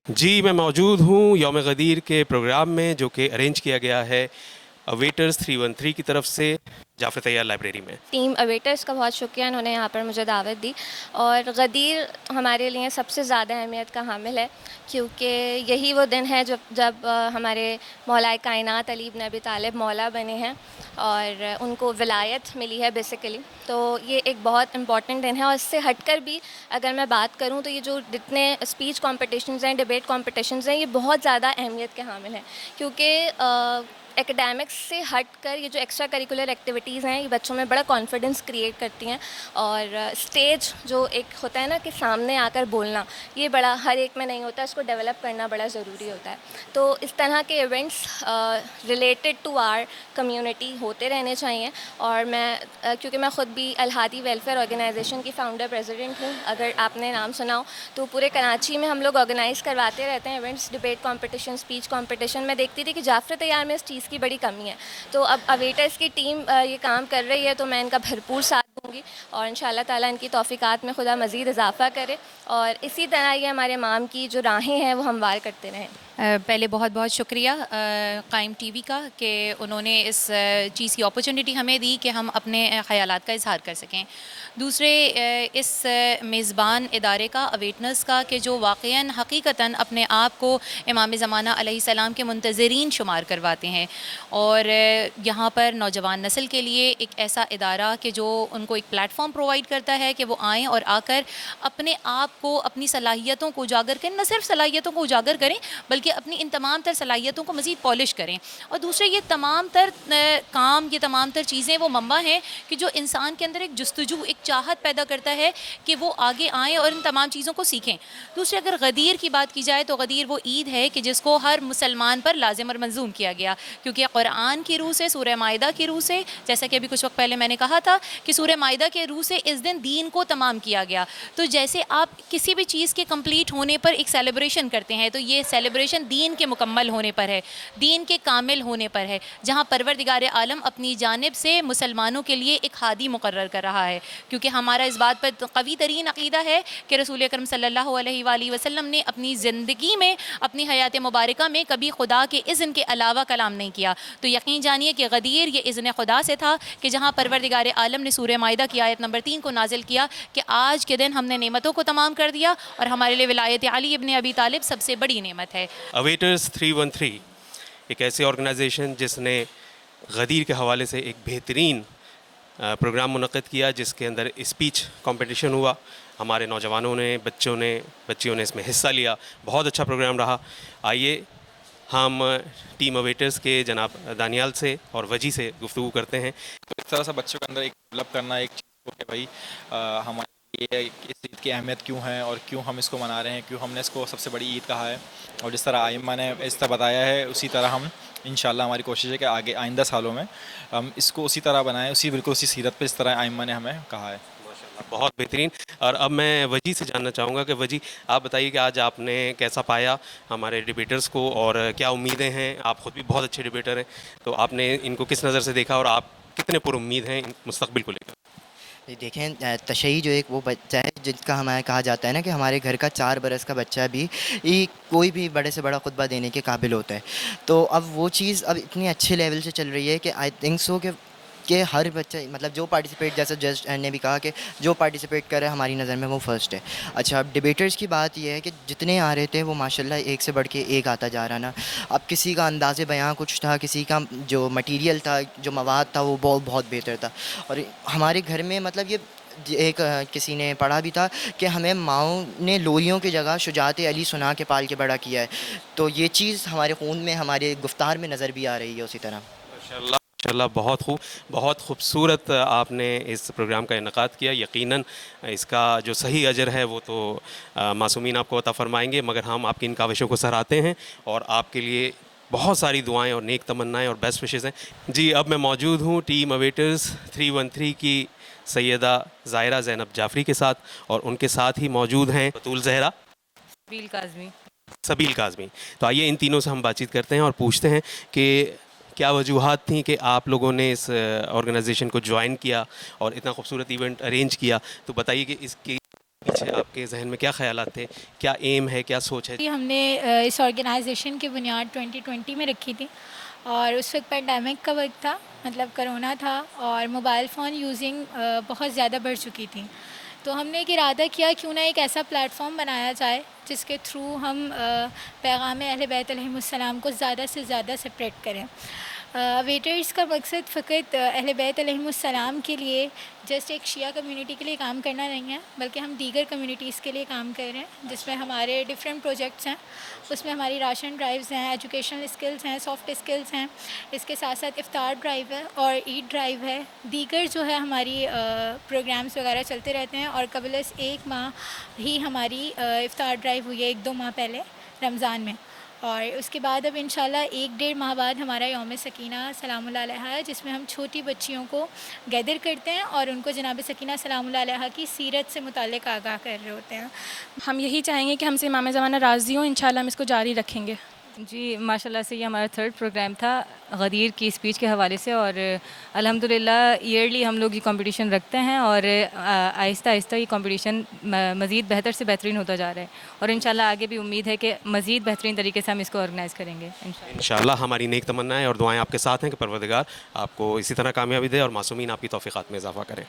जी, मैं मौजूद हूँ यौम गदीर के प्रोग्राम में, जो कि अरेंज किया गया है अवेटर्स 313 की तरफ से जाफ़र तैयार लाइब्रेरी में। टीम अवेटर्स का बहुत शुक्रिया, इन्होंने यहाँ पर मुझे दावत दी। और गदीर हमारे लिए सबसे ज़्यादा अहमियत का हामिल है, क्योंकि यही वो दिन है जब हमारे मौलाए कायनात अली इब्न अबी तालिब मौला बने हैं और उनको विलायत मिली है बेसिकली। तो ये एक बहुत इम्पॉर्टेंट दिन है। और इससे हटकर भी अगर मैं बात करूँ तो ये जो जितने स्पीच कॉम्पिटिशन्स हैं, डिबेट कॉम्पिटिशन्स हैं, ये बहुत ज़्यादा अहमियत के हामिल हैं, क्योंकि एकेडमिक्स से हटकर ये जो एक्स्ट्रा करिकुलर एक्टिविटीज़ हैं, ये बच्चों में बड़ा कॉन्फिडेंस क्रिएट करती हैं। और स्टेज जो एक होता है ना कि सामने आकर बोलना, ये बड़ा हर एक में नहीं होता, इसको डेवलप करना बड़ा ज़रूरी होता है। तो इस तरह के events related to our community होते रहने चाहिए। और मैं क्योंकि मैं ख़ुद भी अल-हादी वेलफेयर ऑर्गेनाइजेशन की फाउंडर प्रेसिडेंट हूँ, अगर आपने नाम सुना हो, तो पूरे कराची में हम लोग ऑर्गेनाइज़ करवाते रहते हैं events, debate competition, speech competition. मैं देखती थी कि जाफ़र तैयार में इस चीज़ की बड़ी कमी है, तो अब अवेटर्स की टीम ये काम कर रही है, तो मैं इनका भरपूर साथ दूँगी और इंशाअल्लाह ताला इनकी तौफ़ीक़ात में खुदा मज़ीद इजाफ़ा करे और इसी तरह ये हमारे इमाम की जो राहें हैं वो हमवार करते रहें। पहले बहुत बहुत शुक्रिया काइम टीवी का कि उन्होंने इस चीज़ की अपॉर्चुनिटी हमें दी कि हम अपने ख़यालात का इजहार कर सकें। दूसरे इस मेज़बान इदारे का अवेटनेस का कि जो वाक़ईन हकीकतन अपने आप को इमाम ज़माना अलैहिस्सलाम के मुंतज़रीन शुमार करवाते हैं और यहाँ पर नौजवान नस्ल के लिए एक ऐसा इदारा कि जो उनको एक प्लेटफॉर्म प्रोवाइड करता है कि वो आएँ और आकर अपने आप को, अपनी सलाहियतों को उजागर करें, न सिर्फ सलाहियतों को उजागर करें बल्कि अपनी इन तमाम तर सलाहियतों को मज़ीद पॉलिश करें। और दूसरे ये तमाम तर काम, ये तमाम तर चीज़ें वो मंबा हैं कि जो इंसान के अंदर एक जुस्तजू, एक चाहत पैदा करता है कि वो आगे आएँ और इन तमाम चीज़ों को सीखें। दूसरे अगर गदीर की बात की जाए तो गदीर वो ईद है कि जिसको हर मुसलमान पर लाजिम और मंजूम किया गया, क्योंकि कुरान की रूह से, सूरह माइदा की रूह से, जैसा कि अभी कुछ वक्त पहले मैंने कहा था कि सूरह माइदा के रूह से इस दिन दीन को तमाम किया गया। तो जैसे आप किसी भी चीज़ के कंप्लीट होने पर एक सेलिब्रेशन करते हैं, तो ये सेलिब्रेशन दीन के मुकम्मल होने पर है, दीन के कामिल होने पर है, जहाँ परवरदिगार आलम अपनी जानिब से मुसलमानों के लिए एक हादी मुकर्रर कर रहा है। क्योंकि हमारा इस बात पर कवी तरीन अक़ीदा है कि रसूल अकरम सल्लल्लाहु अलैहि वसल्लम ने अपनी ज़िंदगी में, अपनी हयात मुबारका में कभी खुदा के इज़्न के अलावा कलाम नहीं किया। तो यकीन जानिए कि गदीर ये इज़्न खुदा से था कि जहाँ परवरदिगार आलम ने सूरह माइदा की आयत नंबर 3 को नाजिल किया कि आज के दिन हमने नेमतों को तमाम कर दिया और हमारे लिए विलायत अली इब्न अबी तालिब सबसे बड़ी नेमत है। अवेटर्स 313 एक ऐसी ऑर्गेनाइजेशन जिसने गदीर के हवाले से एक बेहतरीन प्रोग्राम मुनक़्क़िद किया, जिसके अंदर स्पीच कंपटीशन हुआ। हमारे नौजवानों ने, बच्चियों ने इसमें हिस्सा लिया। बहुत अच्छा प्रोग्राम रहा। आइए हम टीम अवेटर्स के जनाब दानियाल से और वजी से गुफ्तगू करते हैं। तो इस तरह से बच्चों के अंदर एक डेवलप करना एक चीज़ को कि भाई हमारे ये इस ईद की अहमियत क्यों है और क्यों हम इसको मना रहे हैं, क्यों हमने इसको सबसे बड़ी ईद कहा है। और जिस तरह आइम्मा ने इस तरह बताया है, उसी तरह हम इंशाल्लाह हमारी कोशिश है कि आगे आइंदा सालों में हम इसको उसी तरह बनाएं, बिल्कुल उसी सीरत पे, इस तरह आइम्मा ने हमें कहा है। बहुत बेहतरीन। और अब मैं वजी से जानना चाहूँगा कि वजी, आप बताइए कि आज आपने कैसा पाया हमारे डिबेटर्स को और क्या उम्मीदें हैं? आप ख़ुद भी बहुत अच्छे डिबेटर हैं, तो आपने इनको किस नज़र से देखा और आप कितने पुरुम्मीद हैं मुस्तक़बिल को लेकर? देखें, तशय्युई जो एक वो बच्चा है जिसका हमारे कहा जाता है ना कि हमारे घर का 4 बरस का बच्चा भी कोई भी बड़े से बड़ा खुतबा देने के काबिल होता है। तो अब वो चीज़ अब इतनी अच्छे लेवल से चल रही है कि आई थिंक सो कि हर बच्चा, मतलब जो पार्टिसिपेट, जैसा जज ने भी कहा कि जो पार्टिसिपेट कर रहा है हमारी नज़र में वो फ़र्स्ट है। अच्छा, अब डिबेटर्स की बात यह है कि जितने आ रहे थे वो माशाल्लाह एक से बढ़ के एक आता जा रहा ना। अब किसी का अंदाज़े बयां कुछ था, किसी का जो मटीरियल था, जो मवाद था वो बहुत बेहतर था। और हमारे घर में मतलब ये एक किसी ने पढ़ा भी था कि हमें माओ ने लोरियों की जगह शुजात अली सुना के पाल के बड़ा किया है। तो ये चीज़ हमारे खून में, हमारे गुफ्तार में नज़र भी आ रही है उसी तरह। माशाल्लाह, बहुत खूब, बहुत खूबसूरत आपने इस प्रोग्राम का इनेकाद किया। यकीनन इसका जो सही अजर है वो तो मासूमीन आपको अता फ़रमाएँगे, मगर हम आपकी इन काविशों को सराहते हैं और आपके लिए बहुत सारी दुआएं और नेक तमन्नाएं और बेस्ट विशेज़ हैं। जी, अब मैं मौजूद हूँ टीम अवेटर्स 313 की सैयदा ज़ाहिरा ज़ैनब जाफ़री के साथ, और उनके साथ ही मौजूद हैं बतूल ज़हरा, बील काज़मी। सबील काज़मी। तो आइए इन तीनों से हम बातचीत करते हैं और पूछते हैं कि क्या वजूहात थी कि आप लोगों ने इस ऑर्गेनाइजेशन को ज्वाइन किया और इतना खूबसूरत इवेंट अरेंज किया। तो बताइए कि इसके पीछे आपके जहन में क्या ख्यालात थे, क्या एम है, क्या सोच है? कि हमने इस ऑर्गेनाइजेशन की बुनियाद 2020 में रखी थी और उस वक्त पेंडेमिक का वक्त था, मतलब करोना था और मोबाइल फ़ोन यूजिंग बहुत ज़्यादा बढ़ चुकी थी। तो हमने एक इरादा किया क्यों ना एक ऐसा प्लेटफॉर्म बनाया जाए जिसके थ्रू हम पैगाम अहले बैत अलैहिमुस्सलाम को ज़्यादा से ज़्यादा स्प्रेड करें। वेटर्स का मकसद फ़कत अहले बैत अलैहिमुस्सलाम के लिए जस्ट एक शिया कम्युनिटी के लिए काम करना नहीं है, बल्कि हम दीगर कम्युनिटीज़ के लिए काम कर रहे हैं, जिसमें हमारे डिफरेंट प्रोजेक्ट्स हैं। उसमें हमारी राशन ड्राइव्स हैं, एजुकेशनल स्किल्स हैं, सॉफ्ट स्किल्स हैं, इसके साथ साथ इफ्तार ड्राइव है और ईद ड्राइव है। दीगर जो है हमारी प्रोग्राम्स वगैरह चलते रहते हैं और कबल एक माह ही हमारी इफ्तार ड्राइव हुई है, 1-2 माह पहले रमज़ान में। और उसके बाद अब इंशाल्लाह 1-1.5 माह बाद हमारा यौम सकीना सलामुल्लाह अलैहा है, जिसमें हम छोटी बच्चियों को गैदर करते हैं और उनको जनाब सकीना सलामुल्लाह अलैहा की सीरत से मुताल्लिक़ आगाह कर रहे होते हैं। हम यही चाहेंगे कि हमसे इमाम ज़माना राज़ी हों, इंशाल्लाह हम इसको जारी रखेंगे। जी माशाल्लाह से ये हमारा थर्ड प्रोग्राम था गदीर की स्पीच के हवाले से, और अल्हम्दुलिल्लाह ईयरली हम लोग ये कंपटीशन रखते हैं और आहिस्ता आहिस्ता ये कंपटीशन मज़ीद बेहतर से बेहतरीन होता जा रहा है और इंशाल्लाह आगे भी उम्मीद है कि मज़ीद बेहतरीन तरीके से हम इसको ऑर्गेनाइज़ करेंगे इंशाल्लाह। हमारी नेक तमन्नाएं और दुआएं आपके साथ हैं कि परवरदिगार आपको इसी तरह कामयाबी दे और मासूमीन आपकी तौफ़ीक़ात में इजाफ़ा करे।